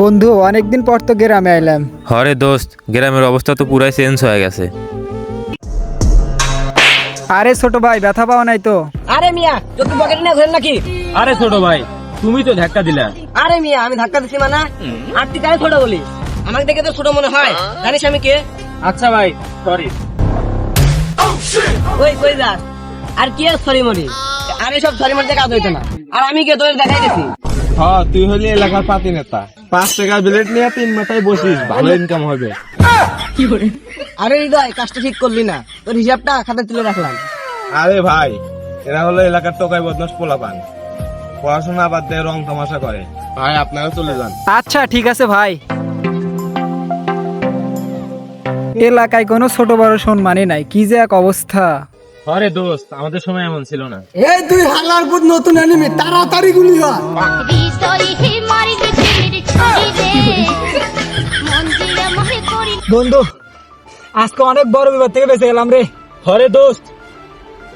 বন্ধু অনেকদিন পর তো গ্রামে আইলাম। হরে দোস্ত, গ্রামের অবস্থা তো পুরাই চেঞ্জ হয়ে গেছে। আরে ছোট ভাই, ব্যথা পাওয়া নাই তো? আরে মিয়া তোর কি পকেটে নিয়ে ঘোরেন নাকি? আরে ছোট ভাই, তুমি তো ধাক্কা দিলা। আরে মিয়া আমি ধাক্কা দিছি মানে? আর তুই কারে ছোট বলি? আমাকে দেখে তো ছোট মনে হয়। জানিস আমি কে? আচ্ছা ভাই, সরি। ওই কই যাস? আর কি আর সরি মরি? আরে সব সরি মরি কাজ হইতো না। আর আমি কে তোর দেখাই দিছি? হ্যাঁ, তুই হলি এলাকার পাতি নেতা। 5 টাকার বিলেট নিয়ে 3 মাথায় বসিস, ভালো ইনকাম হবে। আরে হৃদয়, কাজটা ঠিক করলি না। তোর হিসাবটা খাতা তুলে রাখলাম। আরে ভাই, এরা হলো এলাকার টোকাই বদমাস পোলাপান, পড়াশোনা বাদ দিয়ে রং তামাশা করে। ভাই আপনারা চলে যান। আচ্ছা ঠিক আছে ভাই। এলাকায় কোনো ছোট বড় সম্মানই নাই, কি যে এক অবস্থা। আরে দোস্ত, আমাদের সময় এমন ছিল না। এই তুই হালার পুত নতুন অ্যানিমে তাড়াতাড়ি গুলি হ। বন্ধু আজকে অনেক বড় বিপদ থেকে বেঁচে গেলাম রে। আরে দোস্ত,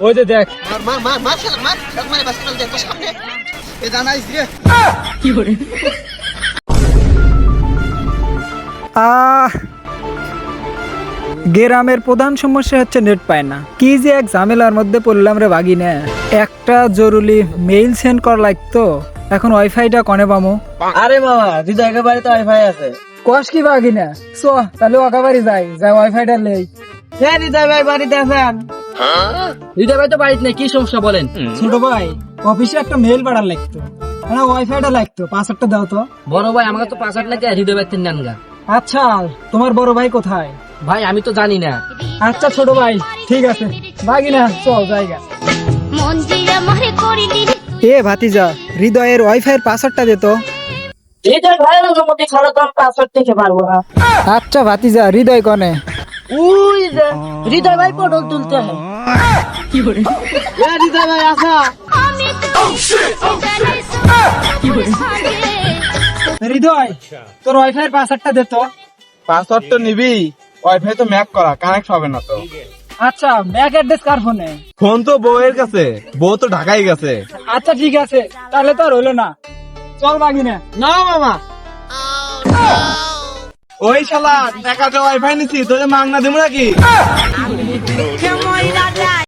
ওই যে দেখ। গ্রামের প্রধান সমস্যা হচ্ছে নেট পায় না। কি যে এক ঝামেলার মধ্যে পড়লাম রে ভাগি না। একটা জরুরি মেইল সেন্ড করা লাগতো, এখন ওয়াইফাইটা কনে পামো? আরে মামা হৃদয় একেবারে তো ওয়াইফাই আছে। কস কি ভাগি না, চো তাহলে ওকাবারি যাই ওয়াইফাইটা লেই। হ্যাঁ হৃদয় ভাই বাড়িতে আছেন? হৃদয় ভাই তো বাড়িতে নেই, কি সমস্যা বলেন? ছোট ভাই, অফিসে একটা মেইল পাঠার লাগতো, না ওয়াইফাইটা লাগতো, পাসওয়ার্ডটা দাও তো। বড় ভাই আমাকে তো 5 লাগে, হৃদয় ভাই 3 নেন গা। আচ্ছা, তোমার বড় ভাই কোথায়? ভাই আমি তো জানি না। আচ্ছা ছোট ভাই, ঠিক আছে, ভাগি না চল জায়গা। এ ভাতিজা, হৃদয়ের ওয়াইফাই এর পাসওয়ার্ডটা দে তো। হৃদয় ভাই মোটামুটি ছাড়া তো পাসওয়ার্ড থেকে পারবো না। আচ্ছা ভাতিজা, হৃদয় কনে? উই যে হৃদয় ভাই পটল তুলতে হয়। কি করে? এ হৃদয় ভাই আসা। হৃদয়, তোর ওয়াইফাই এর পাসওয়ার্ডটা দে তো। পাসওয়ার্ড তো নিবি, ওয়াইফাই তো ম্যাপ করা, কানেক্ট হবে না তো। আচ্ছা, ব্যাক অ্যাড্রেস কার ফোনে? ফোন তো বউয়ের কাছে, বউ তো ঢাকায় গেছে। আচ্ছা ঠিক আছে, তাহলে তো আর হইলো না, চল ভাগি না। না মামা, ওই শালা টাকা দিয়ে ওয়াইফাই নিছি, তোদের মাগনা দেবো নাকি?